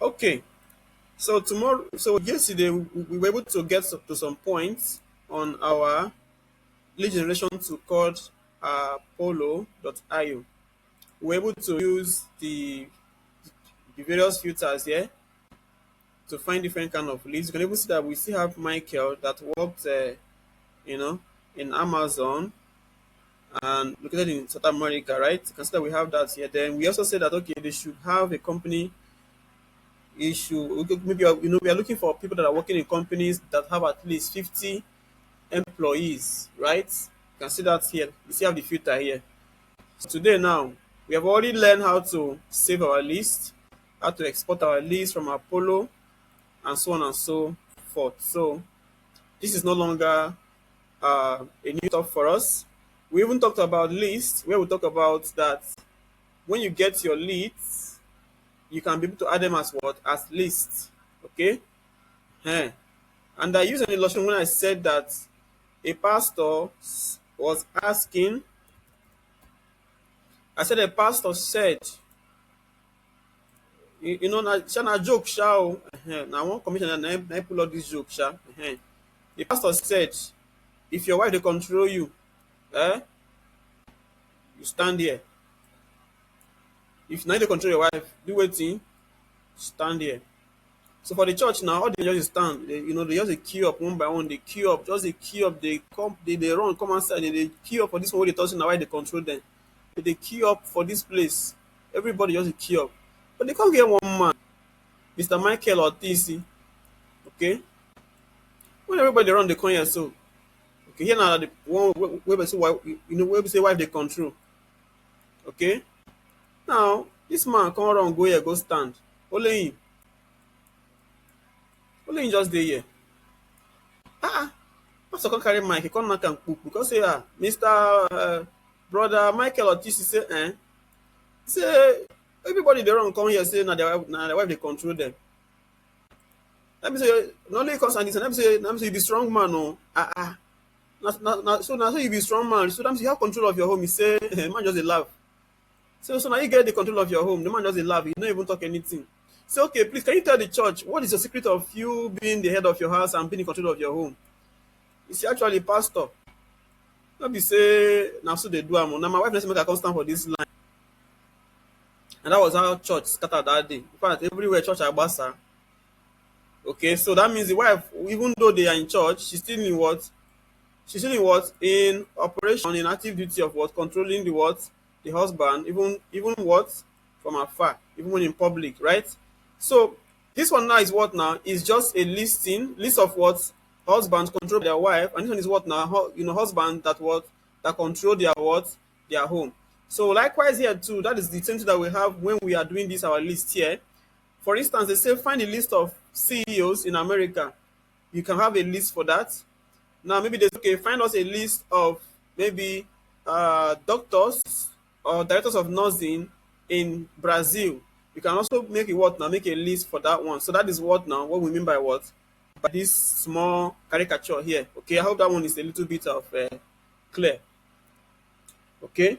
Okay. So yesterday we were able to get to some points on our lead generation to code polo.io. We were able to use the various filters here to find different kind of leads. You can even see that we still have Michael that worked, you know, in Amazon and located in South America, right? You can see that we have that here. Then we also said that okay, they should have a company issue. Maybe we are looking for people that are working in companies that have at least 50 employees, right? You can see that here. You see have the filter here. So today now, we have already learned how to save our list, how to export our list from Apollo, and so on and so forth. So this is no longer a new talk for us. We even talked about lists, where we talk about that when you get your leads, you can be able to add them as what? As lists. Okay? Eh. And I used an illustration when I said that a pastor was asking, I said a pastor said, na joke, sha. Now one commissioner na pull out this joke, sha. The pastor said, if your wife they control you, eh, you stand here. If now they control your wife, do waiting, stand here. So for the church now, all they just stand. They just dey queue up one by one. They queue up, just they queue up. They come, they run, come outside. They queue up for this one. Wey they touch now, why they control them? They queue up for this place. Everybody just dey queue up, but they can't get one man, Mr. Michael or TC. Okay, when everybody dey run, they come here. So okay, here now the one where we say wife, where we say wife they control. Okay, now this man come run go here, go stand. Only him, only him just dey here. Ah, ah. Pastor come carry mic, he come knock am kpuk because say Mr. Brother Michael Otisi say everybody dey run come here say na their wife dey control them. Let me say na only cause and this, let me say you be strong man o. So you be strong man. So that means you have control of your home. He say man just dey laugh. So now you get the control of your home. The man just dey laugh. He no even talk anything. Say okay, please can you tell the church what is the secret of you being the head of your house and being in control of your home? You see actually pastor. No be say na so dey do am o. Na my wife let me make I come stand for this line. And that was how church started that day. In fact, everywhere church agbasa. Okay, so that means the wife, even though they are in church, she's still in what? She's still in what? In operation, in active duty of what? Controlling the what? The husband, even what? From afar, even when in public, right? So this one now is what now? Is just a list of what? Husbands control their wife, and this one is what now? Husband that what? That control their what? Their home. So likewise here too, that is the same thing that we have when we are doing this our list here. For instance, they say find a list of CEOs in America. You can have a list for that. Now maybe they say, okay, find us a list of maybe doctors or directors of nursing in Brazil. You can also make a what now? Make a list for that one. So that is what now? What we mean by what? By this small caricature here. Okay, I hope that one is a little bit of clear. Okay.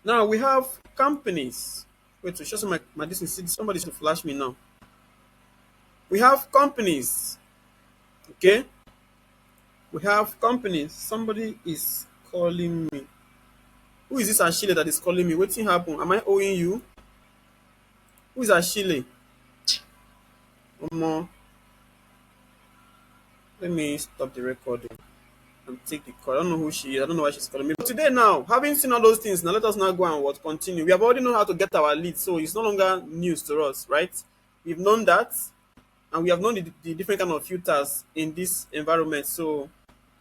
Now we have companies. Wait, to show some my this is somebody should flash me now. We have companies. Okay. We have companies. Somebody is calling me. Who is this Ashile that is calling me? Wetin happen? Am I owing you? Who is Ashile? Omo, let me stop the recording and take the call. I don't know who she is. I don't know why she's calling me. But today now, having seen all those things, now let us now go and what continue. We have already known how to get our lead, so it's no longer news to us, right? We've known that, and we have known the different kind of filters in this environment. So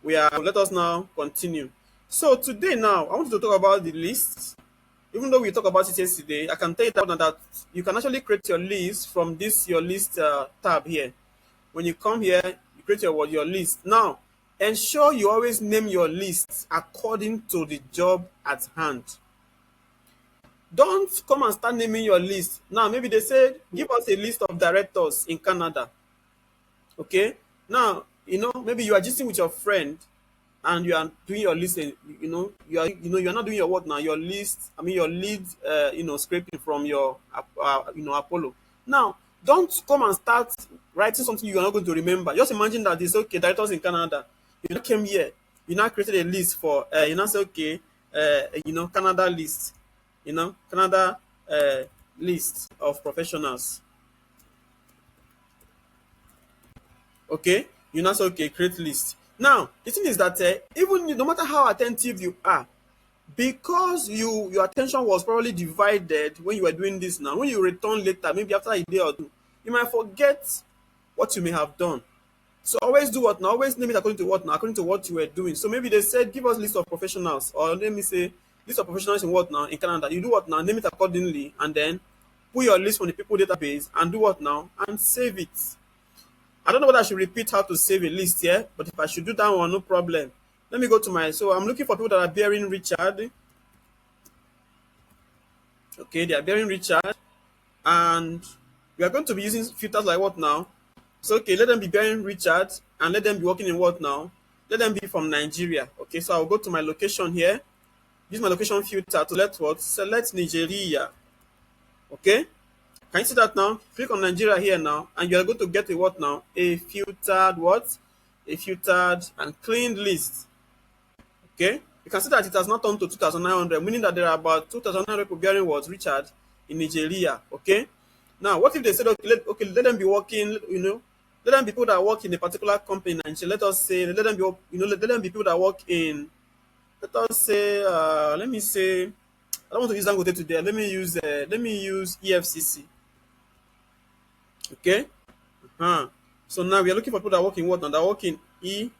let us now continue. So today now, I want to talk about the list. Even though we talked about it yesterday, I can tell you that you can actually create your list from this your list tab here. When you come here, you create your list. Now, ensure you always name your list according to the job at hand. Don't come and start naming your list. Now, maybe they said, give us a list of directors in Canada. Okay? Now, maybe you are gisting with your friend and you are doing your list, and you're not doing your work now. Your list, I mean your lead, scraping from your Apollo. Now, Don't come and start writing something you are not going to remember. Just imagine that it's okay, directors in Canada. You now came here, you now created a list for, you now say, okay, Canada list, Canada uh, list of professionals. Okay, you now say, okay, create list. Now, the thing is that even no matter how attentive you are, because your attention was probably divided when you were doing this now, when you return later, maybe after a day or two, you might forget what you may have done. So always do what now? Always name it according to what now? According to what you were doing. So maybe they said, give us list of professionals, or let me say, list of professionals in what now? In Canada. You do what now? Name it accordingly, and then put your list from the people database and do what now? And save it. I don't know whether I should repeat how to save a list here, but if I should do that one, no problem. Let me go to my, so I'm looking for people that are bearing Richard. Okay, they are bearing Richard, and we are going to be using filters like what now? So okay, let them be bearing Richard, and let them be working in what now? Let them be from Nigeria. Okay, so I'll go to my location here. Use my location filter to let what? Select Nigeria. Okay, can you see that now? Click on Nigeria here now, and you are going to get a what now? A filtered what? A filtered and cleaned list. Okay, you can see that it has not turned to 2,900, meaning that there are about 2,900 people bearing what? Richard in Nigeria. Okay, now what if they said, okay, let them be working, let them be people that work in a particular company in Nigeria. Let us say, let them be, let them be people that work in, let us say, let me say, I don't want to use Dangote today. Let me use EFCC. Okay. So now we are looking for people that work in what now? That work in wait,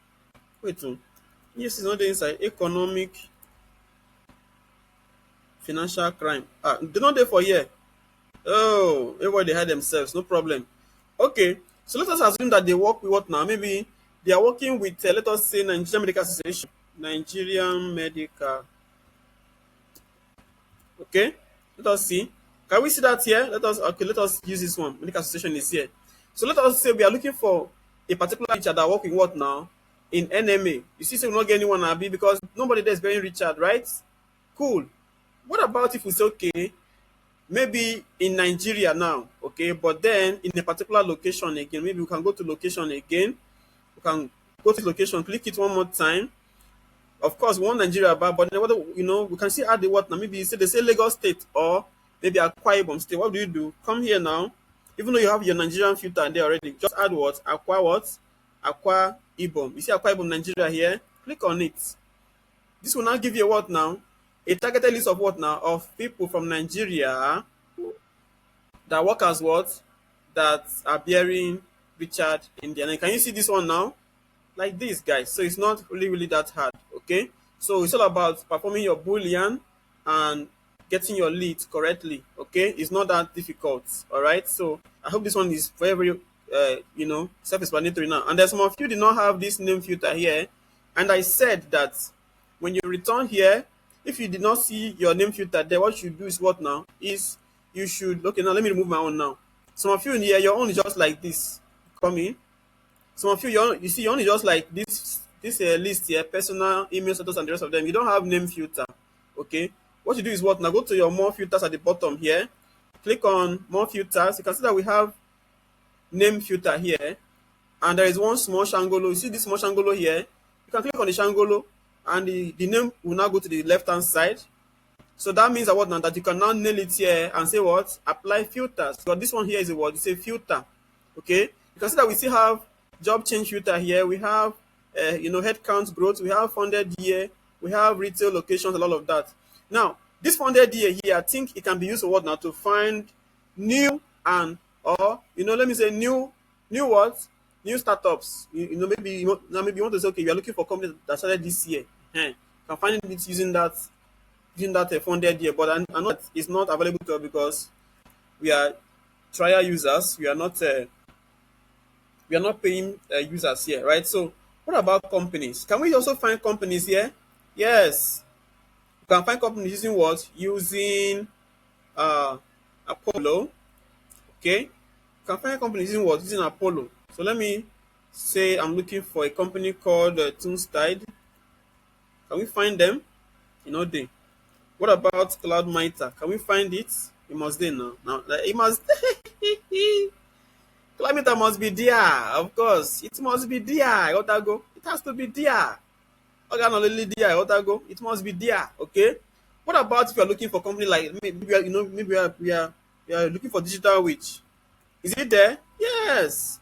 EFCC is not the inside economic financial crime. They're not there for here. Oh, everybody they hide themselves, no problem. Okay, so let us assume that they work with what now? Maybe they are working with, let us say, Nigerian Medical Association. Nigerian Medical. Okay, let us see. Can we see that here? Let us use this one. Medical Association is here. So let us say we are looking for a particular Richard that work in what now? In NMA. You see, so we not get anyone Abi because nobody there is bearing Richard, right? Cool. What about if we say, okay, maybe in Nigeria now, okay, but then in a particular location again, maybe we can go to location again. We can go to location, click it one more time. Of course, we want Nigeria back, but then what we can see add the what now? Maybe they say Lagos State or maybe Akwa Ibom State. What do you do? Come here now. Even though you have your Nigerian filter there already, just add what? Akwa Ibom. You see Akwa Ibom Nigeria here? Click on it. This will now give you what now? A targeted list of what now? Of people from Nigeria that work as what? That are bearing Richard in there. And can you see this one now? Like this, guys. So it's not really that hard. Okay. So it's all about performing your boolean and getting your leads correctly. Okay. It's not that difficult. All right. So I hope this one is very self-explanatory now. And there's some of you did not have this name filter here. And I said that when you return here, if you did not see your name filter there, what you do is what now? Is you should, okay, now let me remove my own now. Some of you in here, your own is just like this. Come in. Some of you, you see, your own is just like this list here, personal, email status, and the rest of them. You don't have name filter. Okay. What you do is what now? Go to your more filters at the bottom here. Click on more filters. You can see that we have name filter here, and there is one small shangolo. You see this small shangolo here? You can click on the shangolo, and the name will now go to the left hand side. So that means that what now? That you can now nail it here and say what? Apply filters. So this one here is a what? It's a filter. Okay. You can see that we still have job change filter here. We have headcount growth. We have funded year. We have retail locations and all of that. Now this funded year here, I think it can be used for what now? To find new and or let me say new what? New startups. Maybe you want to say, okay, you are looking for companies that started this year. You can find it using that funded year, but I know it's not available to us because we are trial users. We are not paying users here, right? So what about companies? Can we also find companies here? Yes, you can find companies using what? Using Apollo. Okay, you can find companies using what? Using Apollo. So let me say I'm looking for a company called Toonstide. Can we find them? They. What about Cloud Mitre? Can we find it? It must be now. Now it must. Kilometer must be there, of course. It must be there, Otago. It has to be there. Organolily there, Otago. It must be there, okay? What about if you're looking for company like maybe we are looking for digital witch? Is it there? Yes.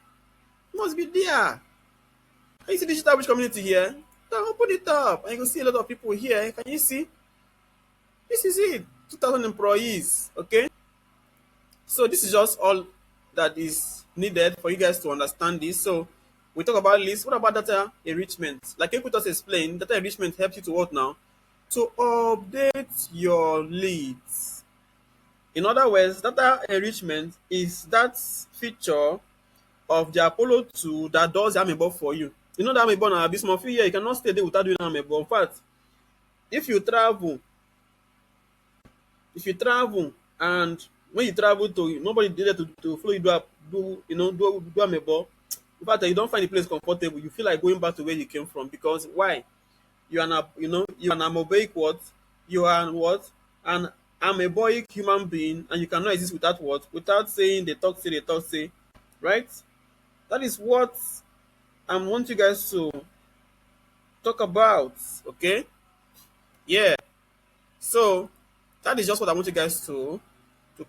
It must be there. Can you see digital witch community here? Then open it up and you can see a lot of people here. Can you see? This is it. 2,000 employees. Okay. So this is just all that is needed for you guys to understand this. So we talk about lists. What about data enrichment? Like Equity just explained, data enrichment helps you to what now? To update your leads. In other words, data enrichment is that feature of the Apollo 2 that does the amebo for you. You know that amebo now, this month here, you cannot stay there without doing amebo. In fact, if you travel, and when you travel to nobody there to follow you do amebo. In fact, you don't find the place comfortable. You feel like going back to where you came from because why? You are not, you are an amoeboic what? You are what? An amoeboic human being, and you cannot exist without what? Without saying they talk say, right? That is what I want you guys to talk about. Okay? Yeah. So that is just what I want you guys to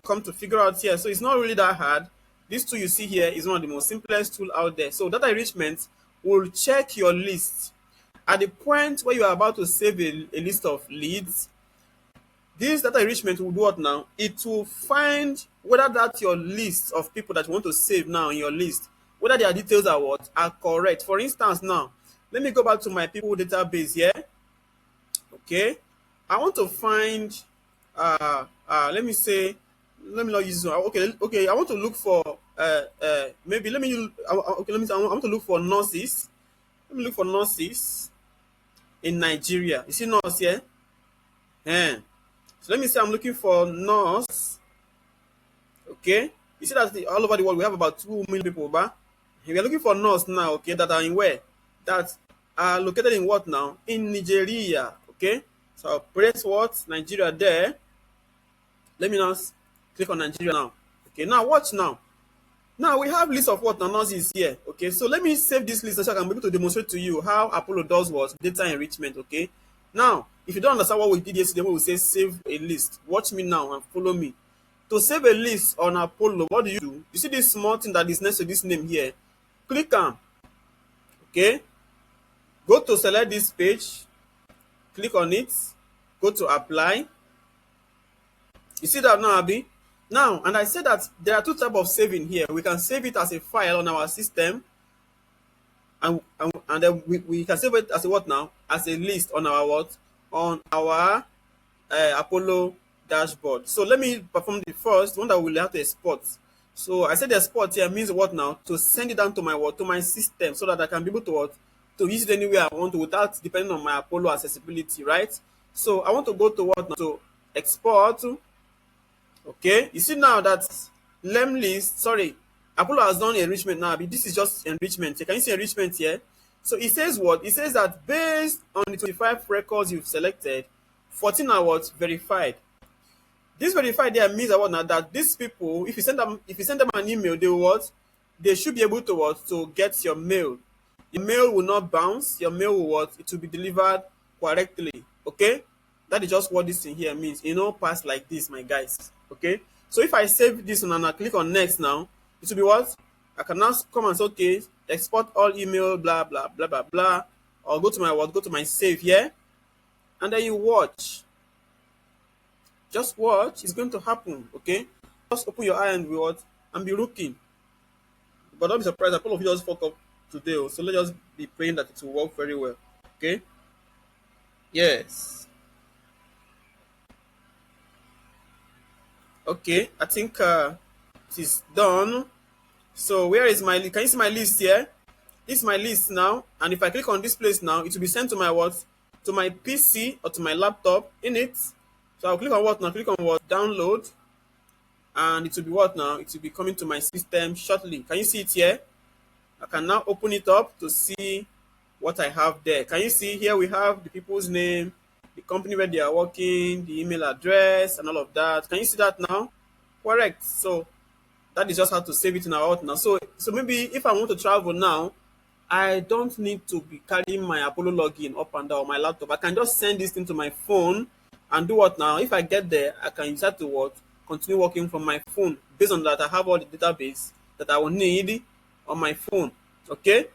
come to figure out here. So it's not really that hard. This tool you see here is one of the most simplest tool out there. So data enrichment will check your list. At the point where you are about to save a list of leads, this data enrichment will do what now? It will find whether that your list of people that you want to save now in your list, whether their details are what? Are correct. For instance now, let me go back to my people database here. Okay. I want to find let me say, let me not use this one. Okay, I want to look for maybe let me use okay, let me say I want to look for nurses. Let me look for nurses in Nigeria. You see nurse here? Yeah. So let me say I'm looking for nurse. Okay. You see that all over the world we have about 2 million people, but we are looking for nurse now, okay, that are in where? That are located in what now? In Nigeria. Okay. So I'll press what? Nigeria there. Let me now click on Nigeria now. Okay, now watch now. Now we have list of what now nurses here. Okay, so let me save this list so I can be able to demonstrate to you how Apollo does what data enrichment. Okay, now if you don't understand what we did yesterday, when we say save a list, watch me now and follow me. To save a list on Apollo, what do? You see this small thing that is next to this name here? Click on. Okay, go to select this page, click on it, go to apply. You see that now, Abi? Now, and I said that there are two types of saving here. We can save it as a file on our system, and then we can save it as a what now? As a list on our what? On our Apollo dashboard. So let me perform the first one that we'll have to export. So I said the export here means what now? To send it down to my what? To my system so that I can be able to what? To use it anywhere I want to without depending on my Apollo accessibility, right? So I want to go to what now? To export. Okay, you see now that Apollo has done enrichment now. This is just enrichment. Can you see enrichment here? So it says what? It says that based on the 25 records you've selected, 14 are what? Verified. This verified there means that what now? That these people, if you send them an email, they will what? They should be able to what? To get your mail. Your mail will not bounce. Your mail will what? It will be delivered correctly. Okay? That is just what this thing here means. You know, pass like this, my guys. Okay, so if I save this one and I click on next now, it will be what? I can now come and say, okay, export all email, blah, blah, blah, blah, blah. Or go to my what? Go to my save here. And then you watch. Just watch. It's going to happen. Okay, just open your eye and be what? And be looking. But don't be surprised. A couple of you just fuck up today. So let's just be praying that it will work very well. Okay. Yes. Okay, I think it is done. So where is my? Can you see my list here? This is my list now, and if I click on this place now, it will be sent to my what? To my PC or to my laptop in it. So I'll click on what now? Click on what? Download, and it will be what now? It will be coming to my system shortly. Can you see it here? I can now open it up to see what I have there. Can you see here? We have the people's name, the company where they are working, the email address, and all of that. Can you see that now? Correct. So That is just how to save it in our out now. So maybe if I want to travel now, I don't need to be carrying my Apollo login up and down on my laptop. I can just send this thing to my phone and do what now? If I get there, I can use that to what? Continue working from my phone. Based on that, I have all the database that I will need on my phone. Okay?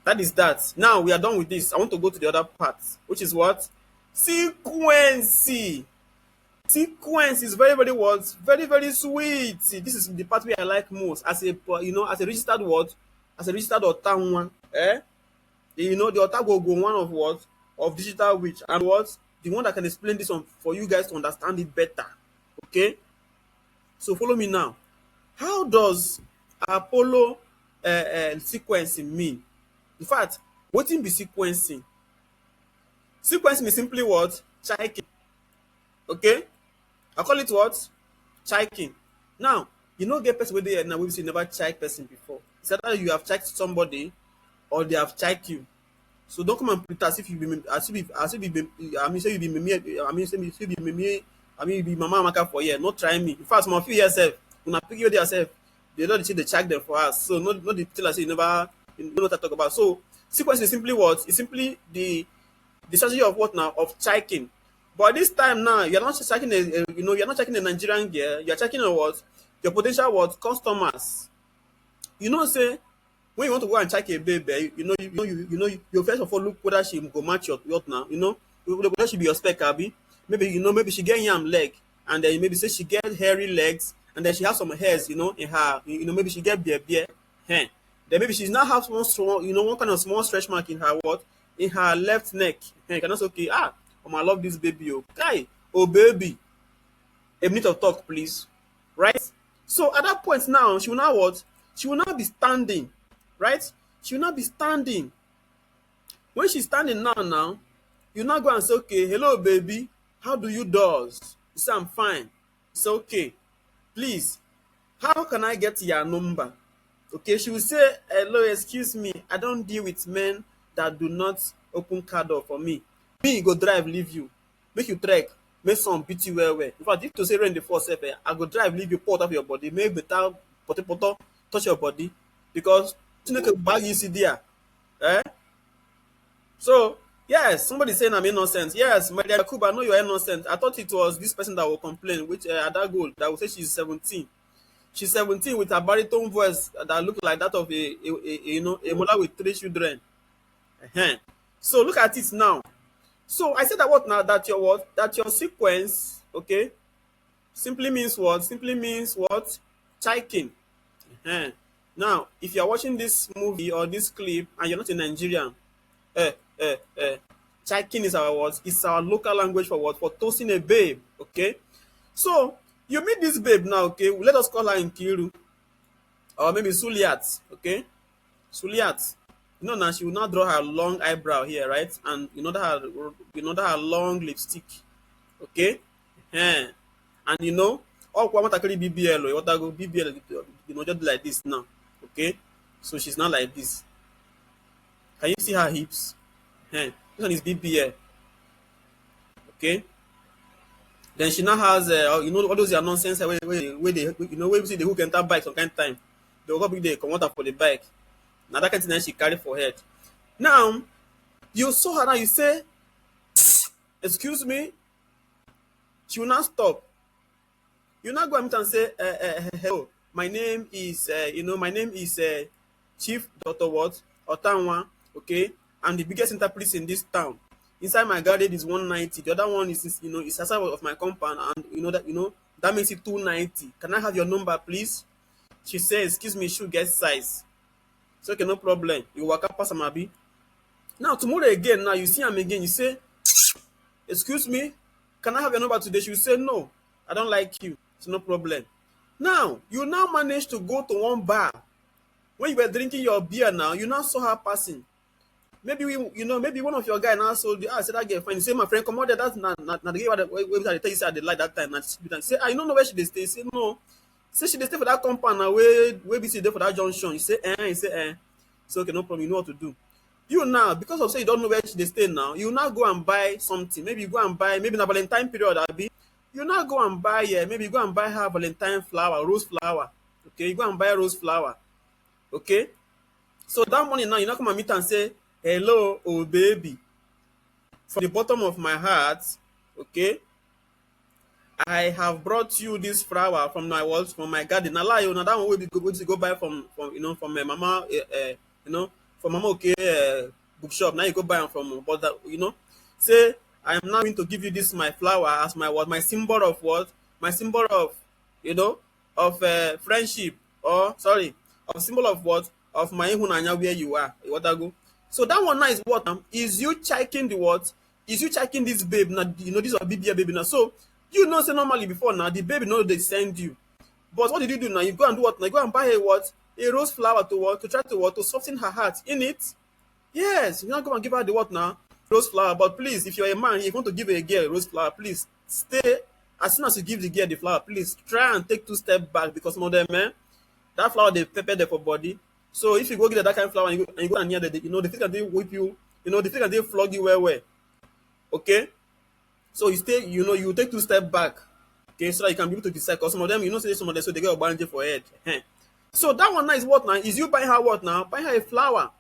That is that. Now we are done with this. I want to go to the other part, which is what? Sequence. Sequence is very, very what? Very, very sweet. This is the part where I like most. As a as a registered word, as a registered Otanwa, the Otago go one of what? Of digital witch and what? The one that can explain this one for you guys to understand it better. Okay? So follow me now. How does Apollo sequencing mean? In fact, wetin be sequencing? Sequencing is simply what? Checking. Okay? I call it what? Checking. Now, you no get person wey dey here now wey be say never check person before. It's either you have checked somebody or they have checked you. So don't come and put as if you be I mean say you be meme I mean say you be meme I mean you be mama amaka for here. No try me. In fact, some of you here sef, una pick you there sef. They don't say they check them for us. So no dey tell us say you know what I talk about. So sequence is simply what? It's simply the strategy of what now? Of checking. But this time now, you're not checking you're not checking a Nigerian girl, you're checking on what? Your potential what? Customers. You know, say when you want to go and check a baby, you first of all look whether she go match your what now, whether she be your spec, abi. Maybe she get yam leg, and then maybe say she get hairy legs, and then she has some hairs, in her, maybe she get beer, then maybe she's now have one small, one kind of small stretch mark in her what? In her left neck. You can also okay, I love this baby, oh, guy, oh baby, a minute of talk, please, right? So at that point now, she will now what? She will now be standing, right? She will not be standing. When she's standing now, you now go and say, okay, hello, baby. How do you does? You say, I'm fine. It's okay. Please, how can I get your number? Okay, she will say, hello, excuse me. I don't deal with men that do not open car door for me. Me, go drive, leave you. Make you trek. Make some beat you well. In fact, if to say rain the force, I go drive, leave you, put off your body. Make better potato touch your body. Because bag you see there. So, yes, somebody saying I'm innocent. Yes, my dear Kuba, I know you're innocent. I thought it was this person that will complain, which Ada Gold, that will say she's 17. She's 17 with a baritone voice that looks like that of a mother with 3 children. So look at it now. So I said that what now? That your sequence, okay, simply means what? Simply means what? Checking. Now, if you're watching this movie or this clip and you're not a Nigerian, checking is our what? It's our local language for what? For toasting a babe. Okay. So you meet this babe now, okay? Let us call her Nkiru. Or maybe Suliat. Okay? Suliat. Now she will now draw her long eyebrow here, right? And that her long lipstick. Okay? And all Kwamatakari BBL or what I go BBL, just like this now. Okay? So she's not like this. Can you see her hips? This one is BBL. Okay? Then she now has all those are nonsense where they where we see the hook enter bike some kind of time. They will go big they come out for the bike. Now that kind of thing she carry for head. Now you saw her now, you say, excuse me. She will not stop. You now go and meet and say, hello, my name is Chief Dr. What? Otanwa, okay? I'm the biggest interpret in this town. Inside my garden is 190. The other one is outside of my compound, and that makes it 290. Can I have your number, please? She says, excuse me, should get size. So okay, no problem. You walk up past Amabi. Now tomorrow again, now you see him again, you say, excuse me, can I have your number today? She will say, no, I don't like you. It's no problem. Now, you now manage to go to one bar. When you were drinking your beer now, you now saw her passing. Maybe maybe one of your guys now said that girl fine. You say, my friend, come on there. That's not the girl that tell you say they like that time. Say, you don't know where she dey stay. Say no. Say she dey stay for that compound now. Where we see there for that junction. You say, You say, So okay, no problem. You know what to do. You now, because of say you don't know where she dey stay now, you now go and buy something. Maybe you go and buy maybe in a Valentine period. You now go and buy maybe you go and buy her Valentine flower, rose flower. Okay, you go and buy rose flower. Okay, so that morning now, you not come and meet and say, hello, oh baby, from the bottom of my heart, okay, I have brought you this flower from my walls, from my garden. Na lie, na that one wey be go to go buy from from my mama, you know from mama okay bookshop. Now you go buy am from, but that, say I am now going to give you this my flower as my what, my symbol of what, my symbol of, you know of friendship, or sorry, of symbol of what, of my ihunanya where you are. What I go. So that one now is what, is you checking the what, is you checking this babe now, this is a baby now. So say normally before now the baby know they send you, but what did you do now? You go and do what now? You go and buy a what, a rose flower to what, to try to what, to soften her heart in it. Yes, you now go and give her the what now, rose flower. But please, if you're a man, if you want to give a girl a rose flower, please stay. As soon as you give the girl the flower, please try and take 2 steps back, because some of them, man, that flower they pepper there for body. So if you go get that kind of flower and you go and near the, the thing can they whip you, the thing can they flog you well. Okay, so you stay, you take 2 steps back, okay, so that you can be able to decide. Because some of them, say some of them, so they get a bandage for head. So that one now is what now? Is you buy her what now? Buy her a flower.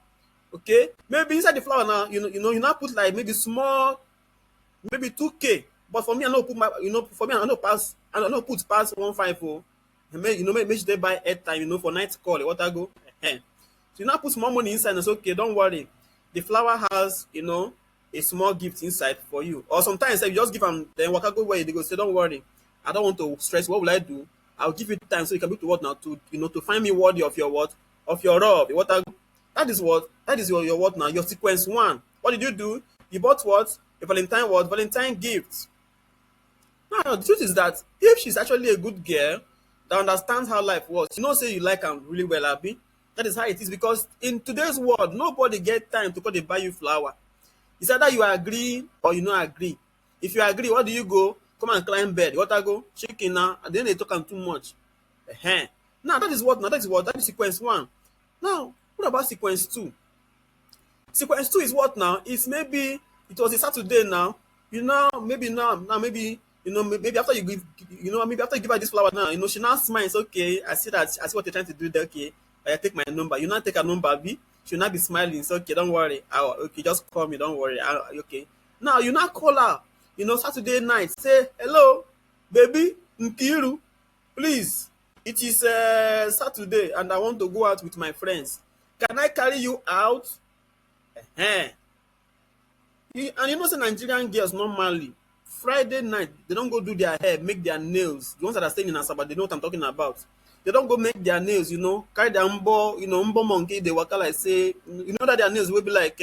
Okay, maybe inside the flower now, you now put like maybe small, maybe 2K. But for me, I know put my, for me, I know put past 1.5. Oh, and make sure they buy airtime, for night call. What I go. So you now put small money inside and say, okay, don't worry. The flower has, a small gift inside for you. Or sometimes you just give them, then waka go where they go say, don't worry, I don't want to stress. What will I do? I'll give you time so you can be to what now, to to find me worthy of your what, of your love. What I, that is what, that is your what now, your sequence one. What did you do? You bought what? A Valentine what? Valentine gift. Now the truth is that if she's actually a good girl that understands how life works, say you like her really well, Abby. That is how it is, because in today's world, nobody get time to go dey buy you flower. It's either you agree or you no agree. If you agree, what do you go? Come and climb bed. What I go? Chicken now. And then they talk am too much. Now that is what? Now that is what? That is sequence one. Now, what about sequence two? Sequence two is what now? It's maybe it was a Saturday now. Maybe maybe maybe after you give, maybe after you give her this flower now, she now smiles. Okay, I see that. I see what you're trying to do there. Okay, I take my number. You now take her number, B. She'll not be smiling. So okay, don't worry. Okay, just call me. Don't worry. Okay. Now you now call her. Saturday night. Say hello, baby Nkiru. Please, it is Saturday, and I want to go out with my friends. Can I carry you out? And say Nigerian girls normally Friday night they don't go do their hair, make their nails. The ones that are staying in Asaba, they know what I'm talking about. They don't go make their nails, carry their umbo monkey, they waka like say, that their nails will be like,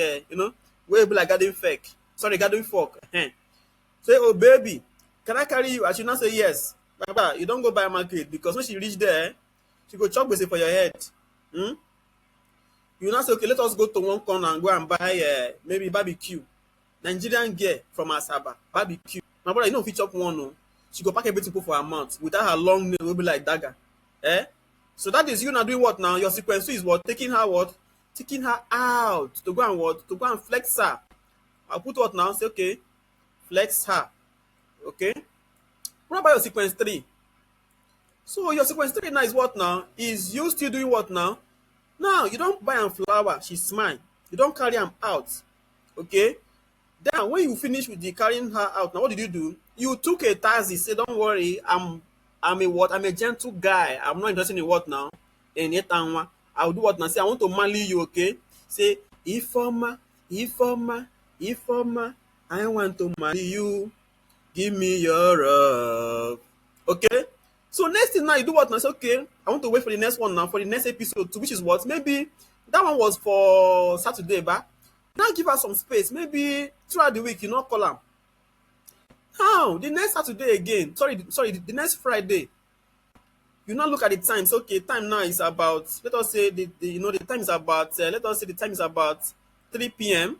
will be like garden fake. Sorry, garden fork. Say, oh baby, can I carry you? I should not say yes. Baba, you don't go buy market, because when she reach there, she go chop gbese for your head. You now say, okay, let us go to one corner and go and buy maybe barbecue. Nigerian girl from Asaba, barbecue. My brother, if you chop one, no, she go pack everything put for her mouth without her long nail will be like dagger. So that is you now doing what now? Your sequence two is what? Taking her what? Taking her out to go and what? To go and flex her. I'll put what now? Say, okay, flex her. Okay. What about your sequence three? So your sequence three now is what now? Is you still doing what now? Now you don't buy a flower, she smile. You don't carry them out. Okay. Then when you finish with the carrying her out, now what did you do? You took a taxi, say, don't worry, I'm a what? I'm a gentle guy. I'm not interested in what now? In Etanwa. I'll do what now? Say, I want to marry you, okay? Say, Ifoma, I want to marry you. Give me your love. Okay? So next thing now, you do what now? Say, okay, I want to wait for the next one now, for the next episode, which is what? Maybe that one was for Saturday, but now give her some space. Maybe throughout the week, call her. Now, the next Saturday again, the next Friday, you now look at the time. So, okay, time now is about, let us say, the time is about, let us say the time is about 3 p.m.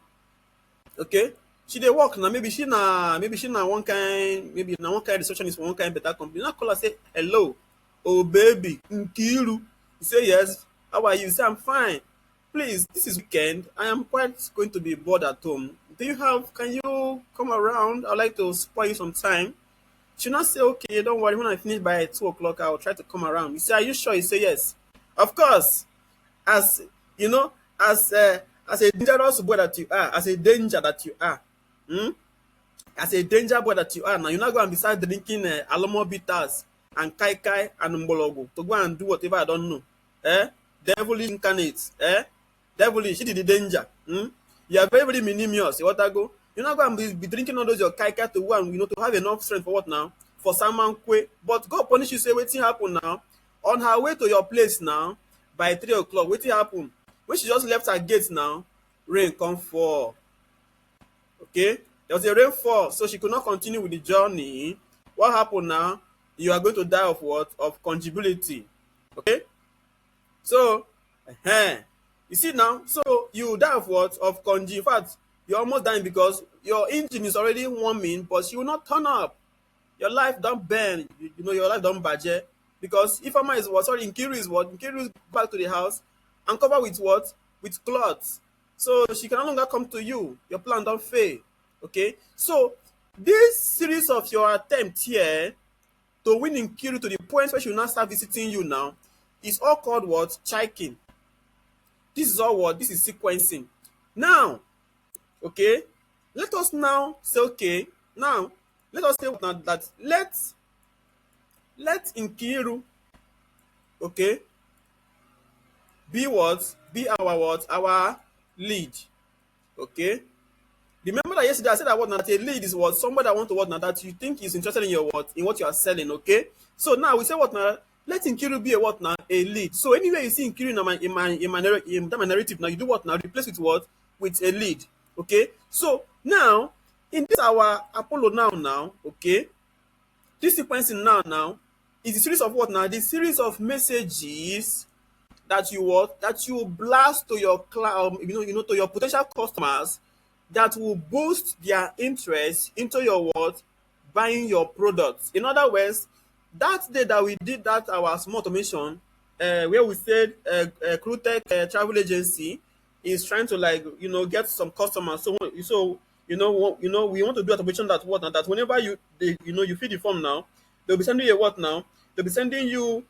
Okay, she dey work now. Maybe she na one kind, receptionist for one kind better company. Now call her, say, hello, oh baby, Nkiru. You say yes. How are you? You say, I'm fine. Please, this is weekend. I am quite going to be bored at home. Can you come around? I'd like to spoil you some time. She'll not say, okay, don't worry, when I finish by 2 o'clock, I'll try to come around. You say, are you sure? You say yes. Of course, as you know, as a dangerous boy that you are, as a danger that you are, hmm? As a danger boy that you are now, you're not going to be start drinking alomo bitters and kai kai and mbologo to go and do whatever I don't know. Eh? Devilish incarnate. Eh? Devilish, it is the danger. Hmm? You are very, very minimious. You want to go? You're not going to be drinking all those your kai kai to go and to have enough strength for what now? For someone quick. But God punish you, say, waiting happen now. On her way to your place now, by 3 o'clock, waiting happen. When she just left her gate now, rain come fall. Okay, there was a rainfall, so she could not continue with the journey. What happened now? You are going to die of what? Of congealability. Okay, so you see now, so you die of what? Of conge. In fact, you're almost dying because your engine is already warming, but she will not turn up. Your life don't burn. You know your life don't budget because Ifeoma is what? Sorry, Nkiru is what? Nkiru is back to the house and covered with what? With cloths. So she can no longer come to you. Your plan don't fail. Okay, so this series of your attempt here to win Nkiru to the point where she will not start visiting you now is all called what? Chiking. This is all what? This is sequencing. Now, okay, let us now say, okay, now let us say now that let Nkiru, okay, be what? Be our what? Our lead. Okay. Remember that yesterday I said that what not a lead is what? Somebody that want to what now that you think is interested in your what? In what you are selling, okay? So now we say what now? Let Nkiru be a what now? A lead. So anywhere you see Nkiru in that my narrative now, you do what now? Replace with what? With a lead. Okay? So now in this our Apollo now, okay? This sequencing now is a series of what now? The series of messages that you what? That you blast to your cloud, to your potential customers that will boost their interest into your what? Buying your products. In other words, that day that we did that our small automation, where we said Crewtech travel agency is trying to get some customers. So we want to do automation that what now that whenever you fill the form now, they'll be sending you a what now? They'll be sending you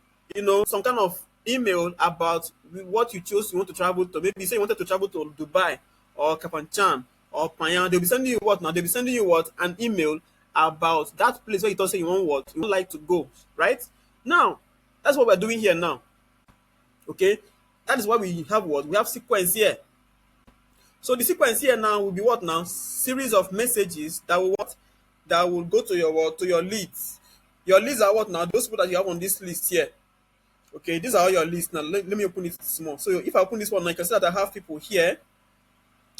some kind of email about what you chose you want to travel to. Maybe say you wanted to travel to Dubai or Kafanchan or Payan. They'll be sending you what now? They'll be sending you what? An email about that place where you thought say you want what? You would like to go. Right? Now, that's what we're doing here now. Okay? That is why we have what? We have sequence here. So the sequence here now will be what now? Series of messages that will what? That will go to your what? To your leads. Your leads are what now? Those people that you have on this list here. Okay, these are all your lists now. Let me open it small. So if I open this one now, you can see that I have people here.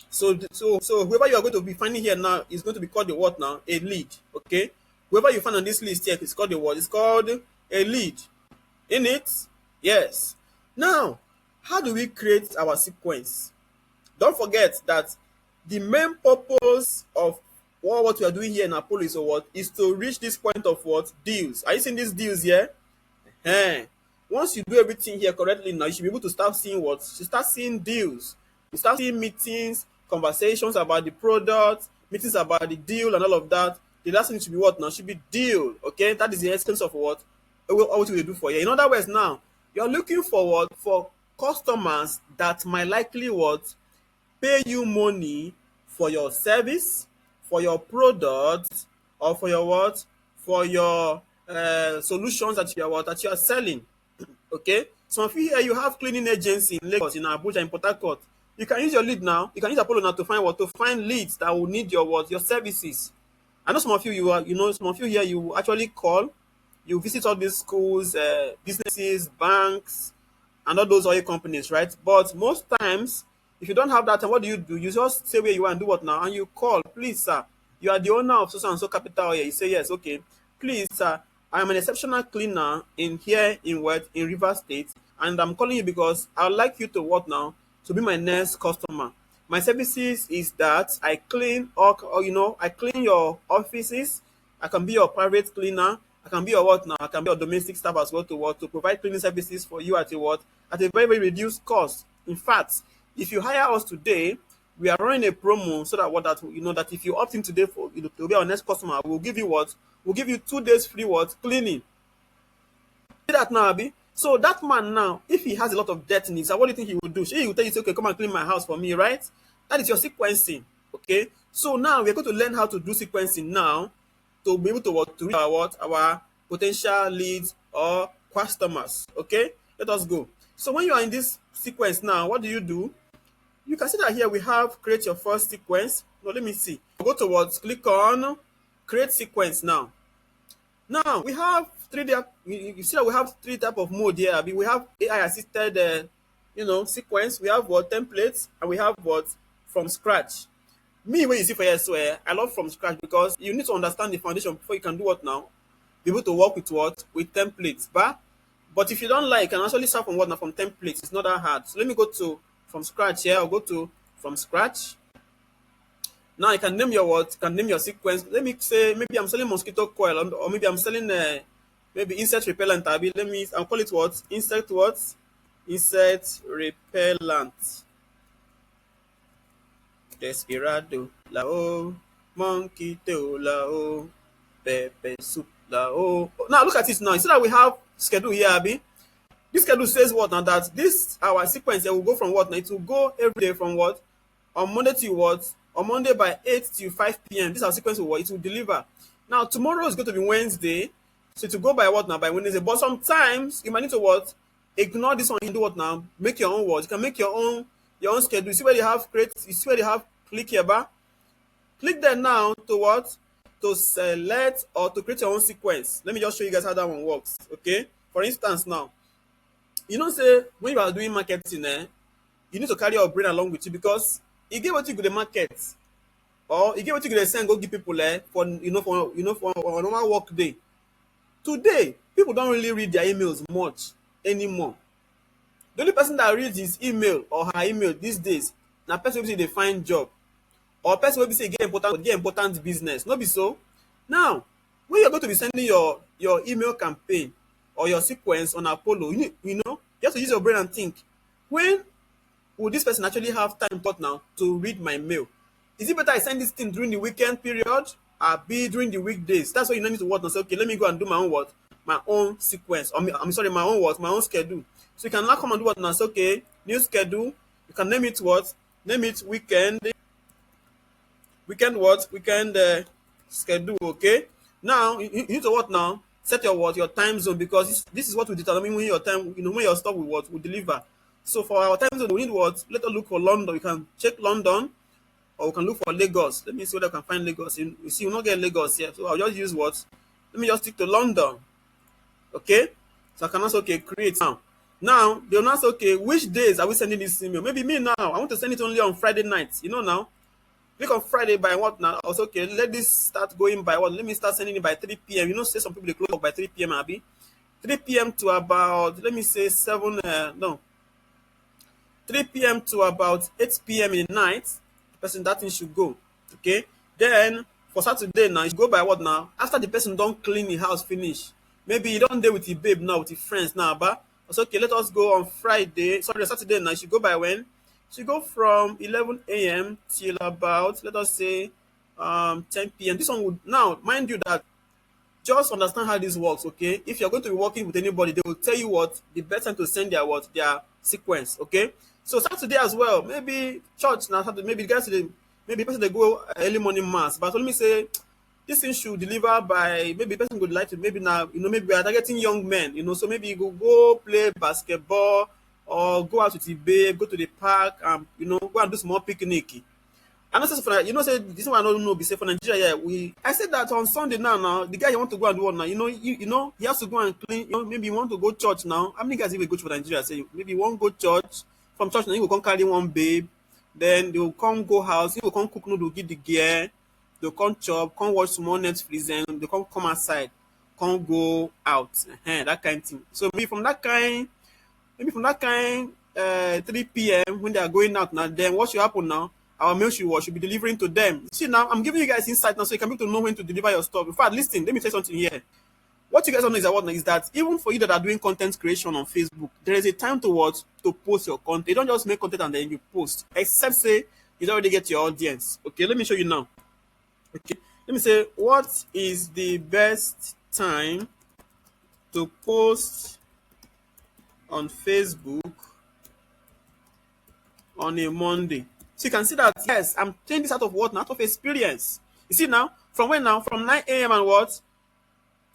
So whoever you are going to be finding here now is going to be called the what now? A lead. Okay, whoever you find on this list here is called the what? It's called a lead. In it, yes. Now, how do we create our sequence? Don't forget that the main purpose of what we are doing here in Apollo is what? Is to reach this point of what? Deals. Are you seeing these deals here? Once you do everything here correctly now, you should be able to start seeing what? You start seeing deals. You start seeing meetings, conversations about the product, meetings about the deal and all of that. The last thing should be what now? Should be deal. Okay, that is the essence of what we do for you. In other words, now you're looking for what? For customers that might likely what? Pay you money for your service, for your product, or for your what? For your solutions that you are selling. Okay, some of you here you have cleaning agency in Lagos, in Abuja, in Port Harcourt. You can use your lead now. You can use Apollo now to find what? To find leads that will need your what? Your services. I know some of you some of you here you actually call, you visit all these schools, businesses, banks, and all those oil companies, right? But most times, if you don't have that time, what do? You just say where you are and do what now, and you call, please, sir. You are the owner of so and so capital here. You say yes, okay. Please, sir. I am an exceptional cleaner in here in what? In River State, and I'm calling you because I would like you to what now? To be my next customer. My services is that I clean I clean your offices. I can be your private cleaner. I can be your what now? I can be your domestic staff as well to what? To provide cleaning services for you at a what? At a very, very reduced cost. In fact, if you hire us today, We are running a promo so that what that that if you opt in today for to be our next customer, we'll give you what? We'll give you 2 days free what? Cleaning. See that now, Abi? So that man now, if he has a lot of debt in his, what do you think he will do? He will tell you, okay, come and clean my house for me, right? That is your sequencing. Okay. So now we're going to learn how to do sequencing now to be able to what to reach our what our potential leads or customers. Okay, let us go. So when you are in this sequence now, what do? You can see that here we have create your first sequence. Now let me see. Go towards click on create sequence now. Now we have you see that we have three type of mode here. We have AI assisted sequence, we have what templates, and we have what from scratch. Me when you see for here, so I love from scratch because you need to understand the foundation before you can do what now. Be able to work with what? With templates. But if you don't like, you can actually start from what now from templates. It's not that hard. So let me go to from scratch here. I'll go to from scratch. Now you can name your what? You can name your sequence. Let me say maybe I'm selling mosquito coil, or maybe I'm selling maybe insect repellent. I'll call it what? Insect what? Insect repellent. Desperado la o, monkey tail la o, pepper soup la o. Now look at it now. You see that we have schedule here, Abi. This schedule says what now? That this our sequence here will go from what now? It will go every day from what? On Monday to what? On Monday by 8 to 5 p.m. This our sequence will what? It will deliver. Now tomorrow is going to be Wednesday. So it will go by what now? By Wednesday. But sometimes you might need to what? Ignore this one and do what now? Make your own words. You can make your own schedule. You see where they have create, you see where they have click here, bar. Click there now to what? To select or to create your own sequence. Let me just show you guys how that one works. Okay. For instance, now, say when you are doing marketing, you need to carry your brain along with you because you get what you go to market, or you get what you go to send go give people for a normal work day. Today, people don't really read their emails much anymore. The only person that reads his email or her email these days na person wey be say dey find job, or person wey be say get important business. No be so? Now, when you're going to be sending your email campaign or your sequence on Apollo, you have to use your brain and think, when would this person actually have time now to read my mail? Is it better I send this thing during the weekend period or be during the weekdays? That's why you don't need to work and say, okay, let me go and do my own what? My own sequence. I'm sorry, my own what? My own schedule. So you can now come and do what now? Say, okay, new schedule. You can name it what? Name it weekend. Weekend what? Weekend schedule. Okay. Now you need to what now? Set your what? Your time zone, because this is what will determine when your time, when your stuff will deliver. So for our time zone, we need what? Let us look for London. We can check London, or we can look for Lagos. Let me see whether I can find Lagos. You see, we'll not get Lagos here. So I'll just use what? Let me just stick to London. Okay. So I can also create now. Now they'll not say, okay, which days are we sending this email? Maybe me now, I want to send it only on Friday night. Now. Click on Friday by what now? Also, okay, let this start going by what? Let me start sending it by 3 p.m. Say some people they close up by 3 p.m. Abi. 3 p.m. to about, let me say 3 p.m. to about 8 p.m. in the night. The person that thing should go. Okay. Then for Saturday now, you go by what now? After the person don't clean the house finish. Maybe you don't deal with your babe now, with your friends now, but also, okay, let us go on Friday. Sorry, Saturday now. You should go by when? So you go from 11 a.m. till about, let us say, 10 p.m. This one would, now, mind you that, just understand how this works, okay? If you're going to be working with anybody, they will tell you what, the best time to send their sequence, okay? So Saturday as well, maybe church now, Saturday, maybe the guys, maybe person they go early morning mass, but let me say, this thing should deliver by, maybe the person would like to, maybe now, maybe we are targeting young men, so maybe you go play basketball, or go out with the babe, go to the park, and go and do small picnic. I know say for say this one I don't know. Be say for Nigeria, I said that on Sunday now the guy you want to go and do what now? He has to go and clean. Maybe you want to go church now. How many guys even go to Nigeria? Say maybe you won't go church. From church now you will come carry one babe, then they will come go house. You will come cook noodle, give the gear. They'll come chop, come watch small Netflix, and they come outside, come go out. That kind of thing. So maybe from that kind. 3 p.m. when they are going out now, then what should happen now? Our mail should be delivering to them. See now, I'm giving you guys insight now so you can be able to know when to deliver your stuff. In fact, listen, let me say something here. What you guys don't know is that even for you that are doing content creation on Facebook, there is a time to post your content. You don't just make content and then you post. Except say you already get your audience. Okay, let me show you now. Okay, let me say, what is the best time to post on Facebook on a Monday? So you can see that, yes, I'm saying this out of what? Out of experience. You see now, from when now? From 9 a.m. and what?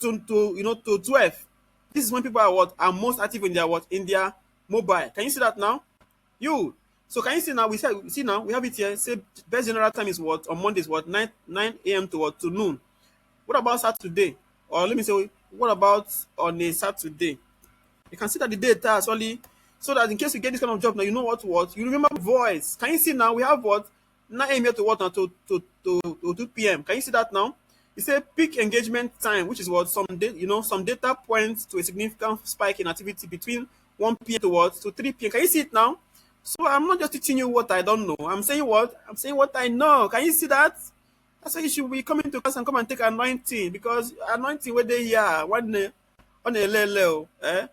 To 12. This is when people are what? Are most active in their what? In their mobile. Can you see that now? You. So can you see now? We said, see now, we have it here. Say best general time is what? On Mondays, what? 9 a.m. to what? To noon. What about Saturday? Or let me say, what about on a Saturday? You can see that the data actually, so that in case you get this kind of job now, you know what you remember voice. Can you see now? We have what? 9 a.m. to what now? To 2 p.m. Can you see that now? You say peak engagement time, which is what? Some data points to a significant spike in activity between 1 p.m. to what? To 3 p.m. Can you see it now? So I'm not just teaching you what I don't know. I'm saying what? I'm saying what I know. Can you see that? That's why you should be coming to class and come and take anointing, because anointing where they here on a level, eh?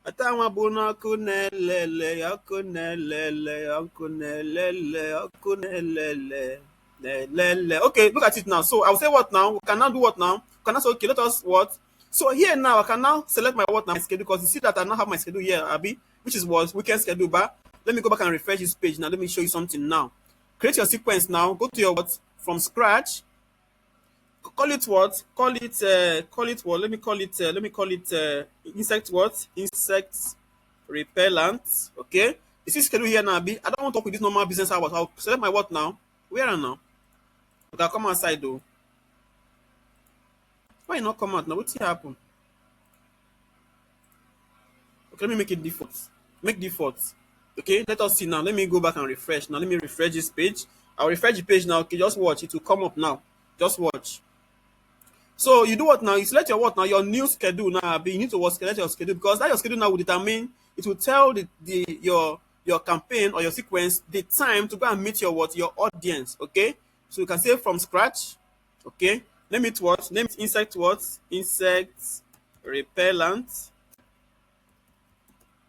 Atawa bụ n'ọkụ na-elele, ọkụ na-elele, ọkụ na-elele, ọkụ na-elele, na-elele. Okay, look at it now. So I'll say what now? We can now do what now? We can now say, okay, let us what? So here now, I can now select my what now, my schedule, because you see that I now have my schedule here, Abby, which is what? Weekend schedule. But let me go back and refresh this page now. Let me show you something now. Create your sequence now. Go to your what? From scratch. Call it what? Call it what? Let me call it insect what? Insect repellent. Okay. You see schedule here now, B. I don't want to talk with this normal business hours. I'll select my what now? Where am now? Okay, I'll come outside though. Why you not come out now? What's happen? Okay, let me make it default. Make default. Okay, let us see now. Let me go back and refresh. Now let me refresh this page. I'll refresh the page now. Okay, just watch. It will come up now. Just watch. So you do what now? You select your what now? Your new schedule now. But you need to what? Select your schedule, because that your schedule now will determine. It will tell your campaign or your sequence the time to go and meet your what? Your audience. Okay. So you can say from scratch. Okay. Name it what? Name it insect what? Insect repellent.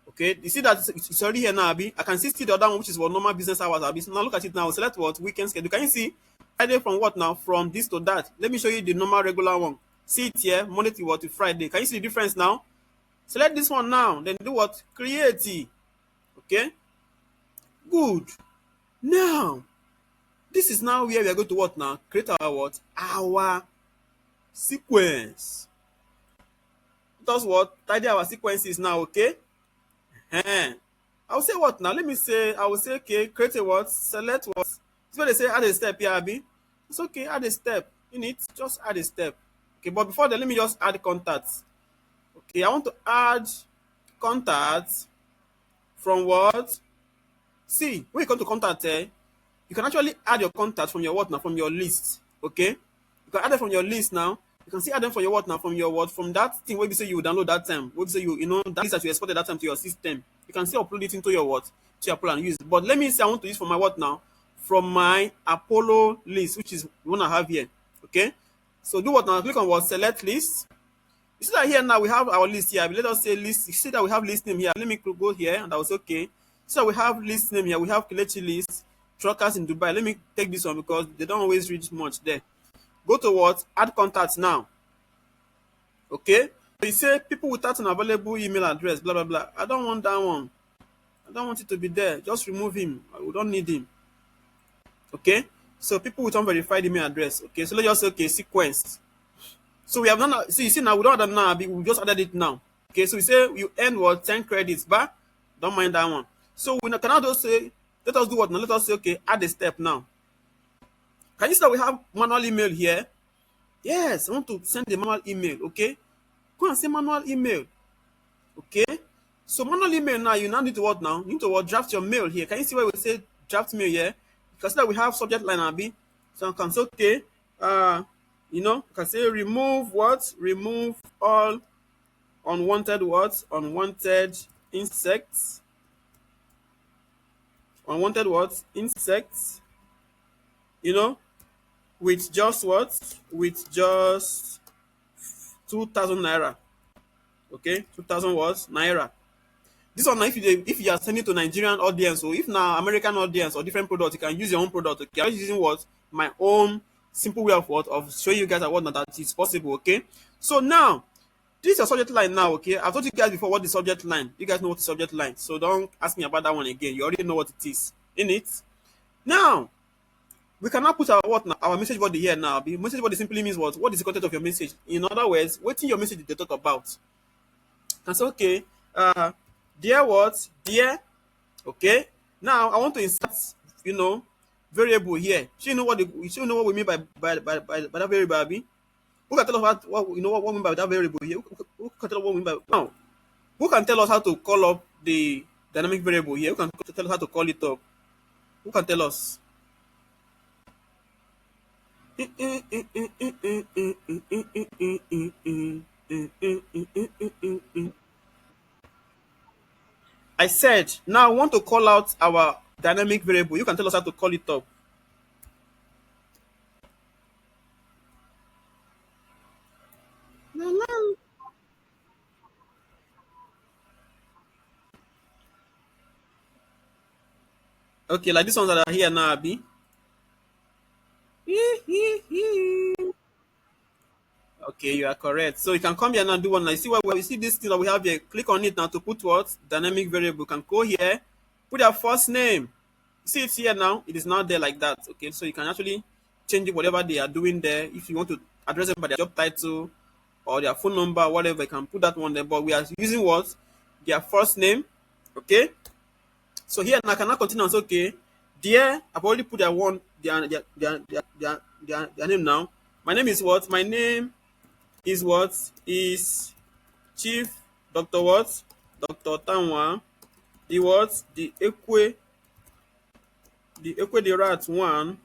Okay. You see that it's already here now, Abby. I can see the other one, which is what? Normal business hours, Abby. So now look at it now. Select what? Weekend schedule. Can you see? Friday from what now? From this to that. Let me show you the normal regular one. See it here, Monday to what? To Friday. Can you see the difference now? Select this one now. Then do what? Create it. Okay. Good. Now, this is now where we are going to what now? Create our what? Our sequence. That's what? Tidy our sequences now. Okay. I'll say what now? Let me say. I will say okay. Create a what? Select what? It's where they say add a step here, Abby. It's okay, add a step. In it, just add a step. Okay, but before that, let me just add contacts. Okay, I want to add contacts from what? See, when you come to contact, you can actually add your contacts from your what now? From your list. Okay? You can add them from your list now. You can see add them from your what now? From your what? From that thing where you say you download that time. Where you say you know that list that you exported that time to your system. You can see upload it into your what? To your Apollo and use it. But let me say I want to use for my what now? From my Apollo list, which is the one I have here. Okay, so do what now? Click on what? Select list. You see that here now we have our list here. Let us say list. You see that we have list name here. Let me go here and I was okay. So we have list name here. We have Kelechi list, truckers in Dubai. Let me take this one because they don't always reach much there. Go to what? Add contacts now. Okay, so you say people without an available email address, blah blah blah. I don't want that one. I don't want it to be there. Just remove him. We don't need him. Okay, so people with unverified email address. Okay, so let's just say okay, sequence. So we have done. So you see now we don't add that now. We just added it now. Okay, so we say you earn what 10 credits, but don't mind that one. So we can now just say let us do what now? Let us say okay, add a step now. Can you see that we have manual email here? Yes, I want to send the manual email. Okay, go and send manual email. Okay, so manual email now you now need to what now? You need to what? Draft your mail here. Can you see where we say draft mail here? Because that we have subject line AB. So I can say okay, you can say remove what? Remove all unwanted what? Unwanted insects. Unwanted what? Insects. With just what? With just 2,000 naira. Okay, 2,000 what? Naira. This one now, if you are sending to Nigerian audience, or if now American audience or different product, you can use your own product. Okay, I'm just using what my own simple way of what of showing you guys what that is possible. Okay, so now this is your subject line now. Okay, I've told you guys before what the subject line. You guys know what the subject line, so don't ask me about that one again. You already know what it is in it. Now we can now put our what now, our message body here now. The message body simply means what? What is the content of your message? In other words, what in your message they talk about? And say, okay, dear what? Dear, okay. Now I want to insert, you know, variable here. So you know what you know what we mean by that variable, Abi? Who can tell us what you know what we mean by that variable here? Who can tell us what we mean by now? Who can tell us how to call up the dynamic variable here? Who can tell us how to call it up? Who can tell us? I said, now I want to call out our dynamic variable. You can tell us how to call it up. Okay, like these ones that are here now, Abi. Okay, you are correct. So you can come here now and do one. Now, you see what we see this thing that we have here. Click on it now to put what dynamic variable. You can go here, put your first name. You see it here now. It is now there like that. Okay, so you can actually change it whatever they are doing there. If you want to address them by their job title or their phone number, whatever, you can put that one there. But we are using what their first name. Okay. So here now I cannot continue and say, okay, dear, I've already put their one their name now. My name is what? My name is what? Is Chief Dr. what? Dr. Tanwa. The what? The rat one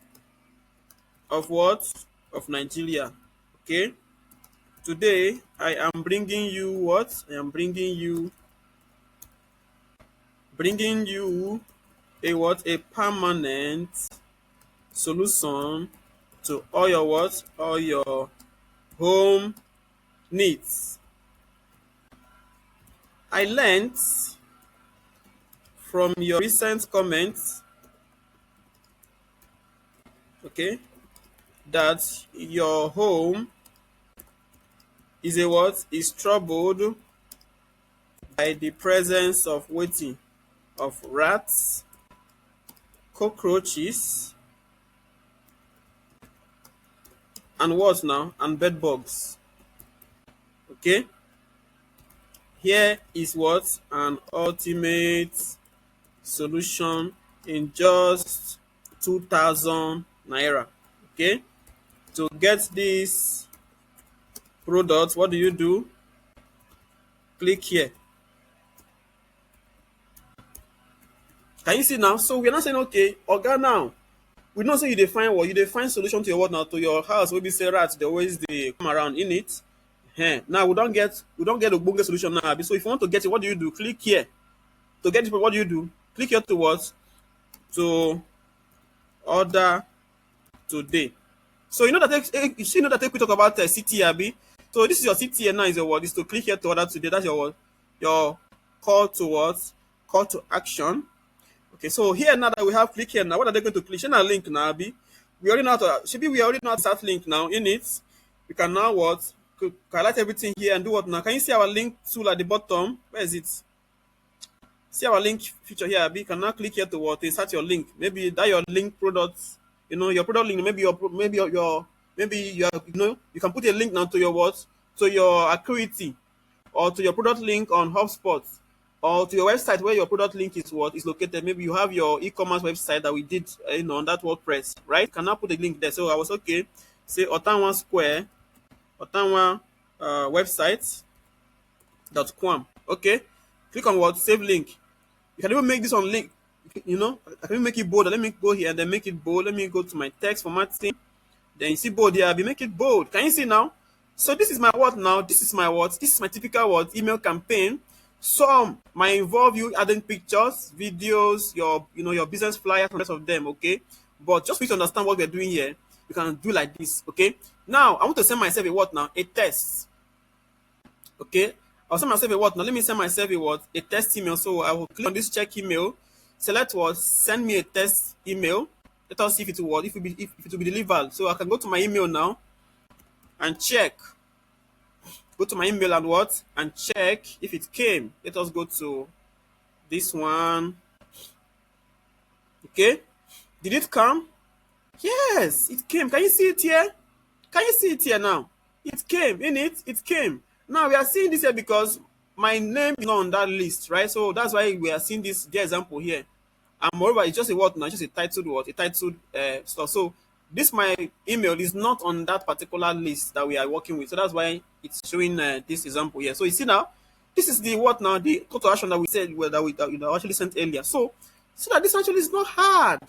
of what? Of Nigeria. Okay. Today I am bringing you what? I am bringing you a what? A permanent solution to all your what? All your home needs. I learned from your recent comments, okay, that your home is a what? Is troubled by the presence of waiting of rats, cockroaches, and what now? And bed bugs. Okay. Here is what? An ultimate solution in just 2,000 naira. Okay. To get this product, what do? Click here. Can you see now? So we're not saying, okay, Oga now. We don't say you define what you define solution to your what now to your house. Maybe say rats, they always they come around in it. Now we don't get a bunga solution now. So if you want to get it, what do? Click here. To get it, what do? Click here to what? To order today. So you know that you know that we talk about city, Abi. So this is your city and now is your word is to click here to order today. That's your word. Your call to what? Call to action. Okay, so here now that we have click here now, what are they going to click? Share a link now, Abi. We already know how to start link now in it. We can now what? Highlight everything here and do what now? Can you see our link tool at the bottom? Where is it? See our link feature here, Abi. You can now click here to what? Insert your link. Maybe that your link products, your product link, you can put a link now to your what? To your Acuity or to your product link on HubSpot or to your website where your product link is what is located. Maybe you have your e-commerce website that we did on that WordPress, right? Can now put a link there. So I was okay. Say Otanwa Square, Otanwa website.com. Okay. Click on what? Save link. You can even make this on link. I can make it bold. Let me go here and then make it bold. Let me go to my text formatting. Then you see bold here. I'll make it bold. Can you see now? So this is my what now? This is my what? This is my typical what? Email campaign. Some might involve you adding pictures, videos, your business flyers, and the rest of them. Okay, but just for you to understand what we're doing here, you can do like this. Okay. Now I want to send myself a what now? A test. Okay. I'll send myself a what now? Let me send myself a what? A test email. So I will click on this check email, select what? Send me a test email. Let us see if it will what? If it will be delivered. So I can go to my email now and check. Go to my email and what? And check if it came. Let us go to this one. Okay. Did it come? Yes, it came. Can you see it here? Can you see it here now? It came in it. It came. Now we are seeing this here because my name is not on that list, right? So that's why we are seeing this the example here. And moreover, it's just a what now? Just a titled what? A titled stuff. So this my email is not on that particular list that we are working with. So that's why it's showing this example here. So you see now, this is the what now? The call to action that we said that we actually sent earlier. So see that this actually is not hard.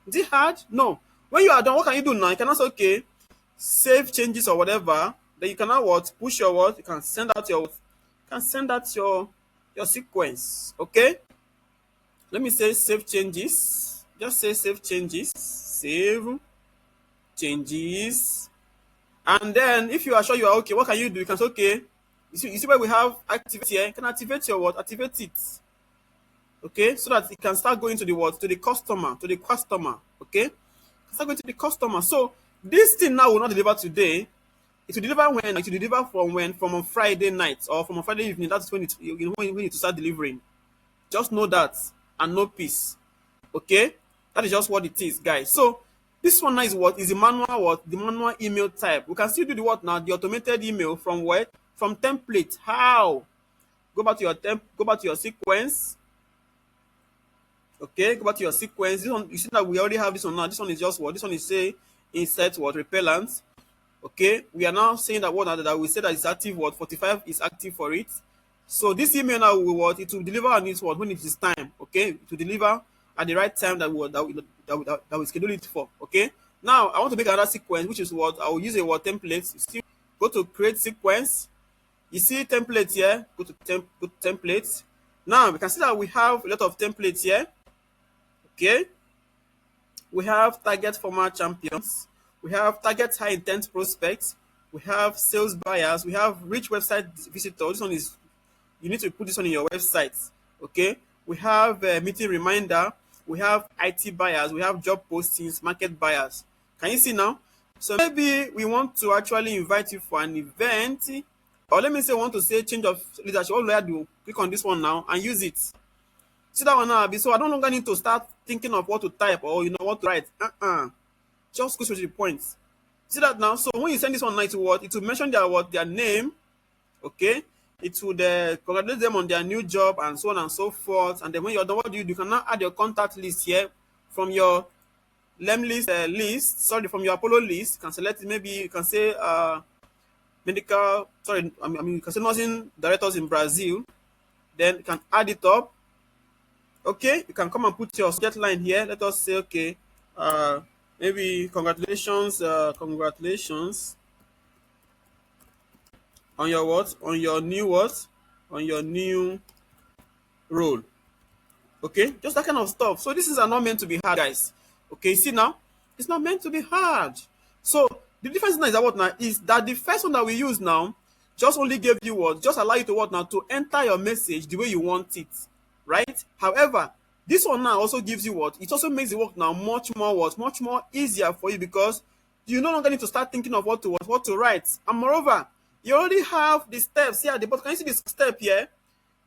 Is it hard? No. When you are done, what can you do now? You can also okay, save changes or whatever. Then you can now what? Push your what? You can send out your sequence. Okay? Let me say save changes. Just say save changes. Save changes. And then if you are sure you are okay, what can you do? You can say okay. You see where we have activate here? You can activate your what? Activate it. Okay, so that it can start going to the what? To the customer. Okay, start going to the customer. So this thing now will not deliver today. It will deliver when? It will deliver from when? From on Friday night or from on Friday evening. That's when when you to start delivering. Just know that and know peace. Okay, that is just what it is, guys. So this one now is what? Is the manual what? The manual email type. We can still do the what now? The automated email from what? From template. How? Go back to your go back to your sequence. Okay, go back to your sequence. This one, you see that we already have this one now. This one is just what? This one is say insert what? Repellent. Okay, we are now saying that what now that we say that it's active what? 45 is active for it. So this email now will what? It will deliver on its what? When it is time. Okay, it will deliver at the right time that we schedule it for. Okay. Now I want to make another sequence, which is what? I will use a what template. You see, go to create sequence. You see template here. Go to templates. Now we can see that we have a lot of templates here. Okay, we have target former champions, we have target high intent prospects, we have sales buyers, we have rich website visitors. This one is, you need to put this one in your website. Okay, we have meeting reminder, we have IT buyers, we have job postings, market buyers. Can you see now? So maybe we want to actually invite you for an event, or let me say we want to say change of leadership. All we have to do, click on this one now and use it. See that one now, so I don't longer need to start thinking of what to type or what to write. Just go straight to the point. See that now? So when you send this one now to what? It will mention their name. Okay, it will congratulate them on their new job and so on and so forth. And then when you're done, what do? You can now add your contact list here from your from your Apollo list. You can select it. Maybe you can say medical. Sorry, I mean you can say nursing directors in Brazil. Then you can add it up. Okay, you can come and put your subject line here. Let us say, okay, maybe congratulations on your what? On your new what? On your new role. Okay, just that kind of stuff. So this is not meant to be hard, guys. Okay, see now? It's not meant to be hard. So the difference now is that what now? Is that the first one that we use now just only gave you what? Just allow you to what now? To enter your message the way you want it. Right? However, this one now also gives you what? It also makes the work now much more easier for you, because you no longer need to start thinking of what to write. And moreover, you already have the steps here at the bottom. Can you see this step here?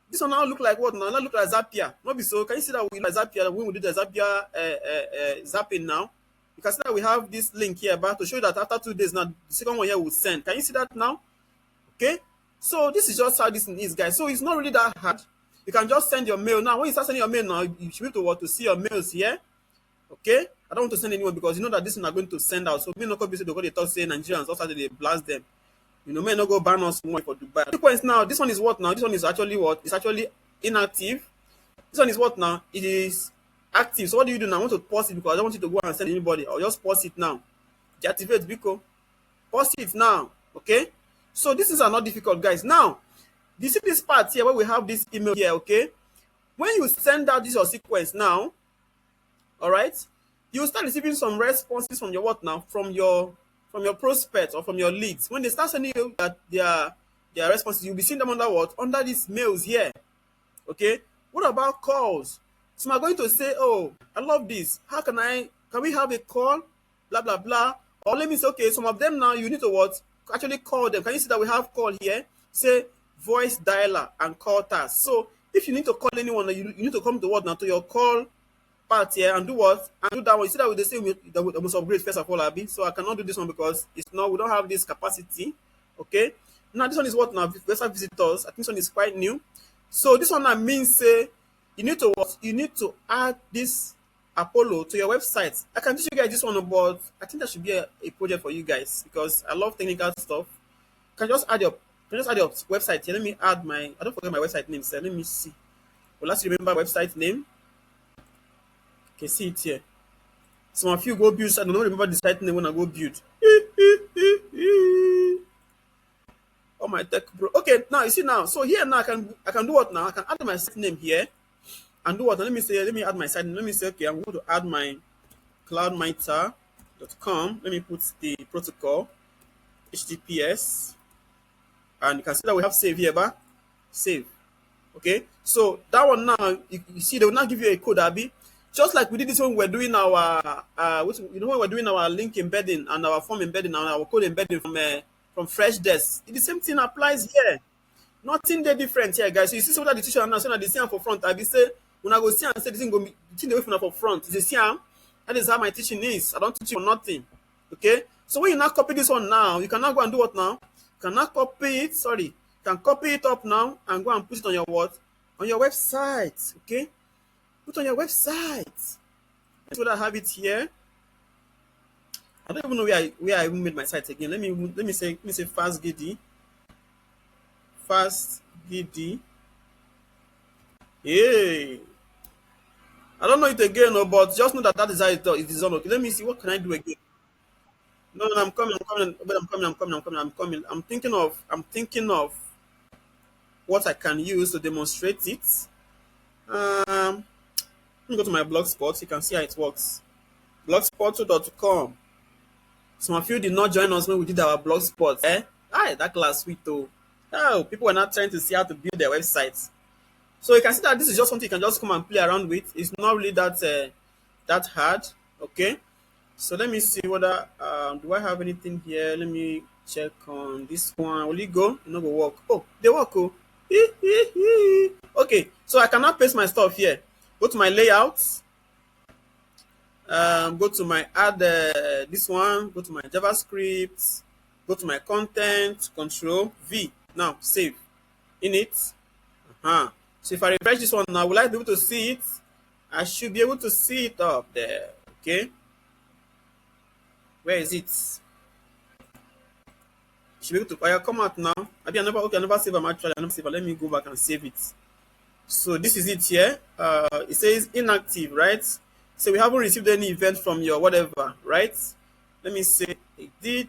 This one now look like what now? Now look like Zapier. Not be so. Can you see that we like Zapier when we do the Zapier zapping now? You can see that we have this link here, but to show you that after 2 days now, the second one here will send. Can you see that now? Okay. So this is just how this thing is, guys. So it's not really that hard. You can just send your mail. Now, when you start sending your mail now, you should be able to see your mails here. Okay? I don't want to send anyone because you know that this is not going to send out. So, me not be the talk say Nigerians also they blast them. May not go ban us more for Dubai. Sequence now, this one is what now? This one is actually what? It's actually inactive. This one is what now? It is active. So, what do you do now? I want to pause it because I don't want you to go and send anybody. I'll just pause it now. Deactivate Biko. Pause it now. Okay? So, this is not difficult, guys. Now, you see this part here where we have this email here, okay? When you send out this your sequence now, all right, you will start receiving some responses from your what now? From your prospects or from your leads. When they start sending you that their responses, you'll be seeing them under what? Under these mails here. Okay. What about calls? So I'm going to say, oh, I love this. How can we have a call? Blah, blah, blah. Or let me say, okay, some of them now, you need to what? Actually call them. Can you see that we have call here? Say voice dialer and call task. So if you need to call anyone, you need to come to what now? To your call part here and do what? And do that one. You see that with the same, that must upgrade first of all, Abby. So I cannot do this one because it's not, we don't have this capacity. Okay. Now this one is what now? Website visitors. I think this one is quite new. So this one now means say you need to what? You need to add this Apollo to your website. I can teach you guys this one, but I think that should be a project for you guys because I love technical stuff. Can just add your website here. Let me add my, I don't forget my website name, sir. Let me see. Well, let's remember website name. You can see it here. Some of you go build, I don't remember the site name when I go build. Oh my tech bro. Okay, now you see now. So here now I can do what now? I can add my site name here and do what? Let me add my site name. Let me say, okay, I'm going to add my cloudmiter.com. Let me put the protocol HTTPS. And you can see that we have save here, but save. Okay, so that one now, you see, they will now give you a code, Abby. Just like we did this when we're doing our, when we're doing our link embedding and our form embedding and our code embedding from Freshdesk. The same thing applies here. Nothing there different here, guys. So you see some of the teacher now, so now they see for front. I be say, when I go see and say this thing go be the thing they wait for front. You see, that is how my teaching is. I don't teach you for nothing. Okay. So when you now copy this one now, you can now go and do what now? You can now copy it. Sorry, you can copy it up now and go and put it on your what? On your website. Okay. Put on your website. That's what I have it here. I don't even know where I even made my site again. Let me say fast giddy. Fast giddy. Hey. I don't know it again, no, but just know that is how it is done. Okay, let me see. What can I do again? No, I'm coming. I'm thinking of what I can use to demonstrate it. Let me go to my blogspot. You can see how it works. Blogspot2.com. Some of you did not join us when we did our blogspot. That class sweet though. Oh, people were not trying to see how to build their websites. So you can see that this is just something you can just come and play around with. It's not really that hard. Okay. So let me see whether do I have anything here? Let me check on this one. Will it go? It not go work. Oh, they work. Oh. Okay. So I cannot paste my stuff here. Go to my layouts. Go to my add this one. Go to my JavaScript. Go to my content. Control V. Now save. In it. So if I refresh this one now, will I be able to see it? I should be able to see it up there. Okay. Where is it? Should be able to come out now. I never save them actually. I never save it. Let me go back and save it. So this is it here. It says inactive, right? So we haven't received any event from your whatever, right? Let me say edit.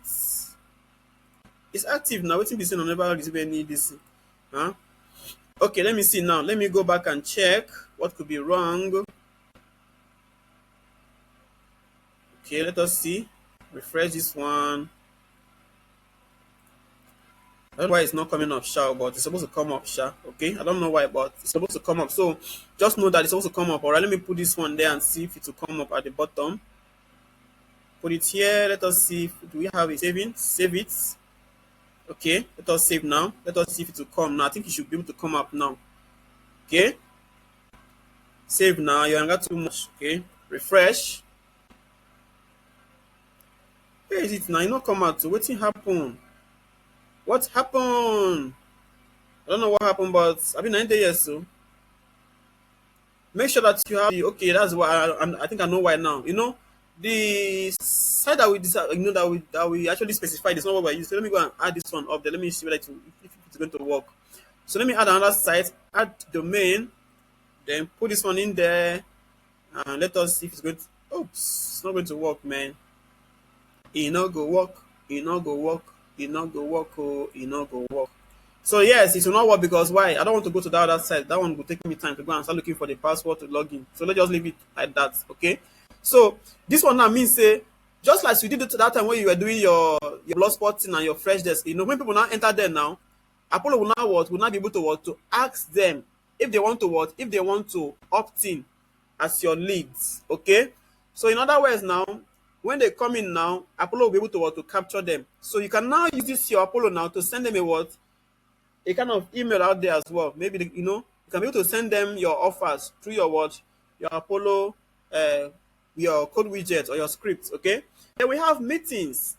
It's active now. Waiting be seen. I never received any this. Okay, let me see now. Let me go back and check what could be wrong. Okay, let us see. Refresh this one. I don't know why it's not coming up, sha, but it's supposed to come up, sha. Okay, I don't know why, but it's supposed to come up. So just know that it's supposed to come up. All right, let me put this one there and see if it will come up at the bottom. Put it here. Let us see. Do we have it saving? Save it. Okay, let us save now. Let us see if it will come now. I think it should be able to come up now. Okay, save now. You got too much. Okay, refresh. Where is it now? You not come out. So what happened? What happened? I don't know what happened, but I've been 90 years so. Make sure that you have okay. That's why I think I know why now. You know the site that we decide, that we actually specified is not what we're using. So let me go and add this one up there. Let me see whether if it's going to work. So let me add another site. Add domain. Then put this one in there, and let us see if it's going to. Oops, it's not going to work, man. It not go work. It not go work. It not go work. Oh, it not go work. So yes, it will not work because why? I don't want to go to the other side. That one will take me time to go and start looking for the password to log in. So let's just leave it like that. Okay. So this one now means say just like you did it that time when you were doing your blogspot and your Freshdesk. You know when people now enter there now, Apollo will now what? Will now be able to what? To ask them if they want to what? If they want to opt in as your leads. Okay? So in other words now, when they come in now, Apollo will be able to what? To capture them. So you can now use this your Apollo now to send them a what? A kind of email out there as well. Maybe you can be able to send them your offers through your what? Your Apollo your code widget or your script. Okay? Then we have meetings.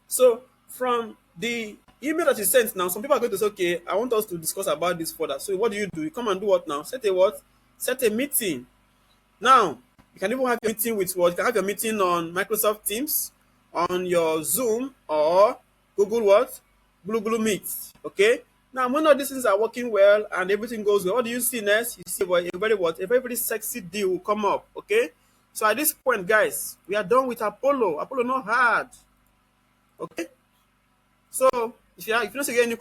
So from the email that you sent now, some people are going to say, okay, I want us to discuss about this further. So what do? You come and do what now? Set a what? Set a meeting. Now, you can even have your meeting with what? You can have your meeting on Microsoft Teams, on your Zoom, or Google what? Google Meet. Okay? Now, when all these things are working well and everything goes well, what do you see next? You see what? A very sexy deal will come up. Okay? So at this point, guys, we are done with Apollo. Apollo not hard. Okay? So if you don't see any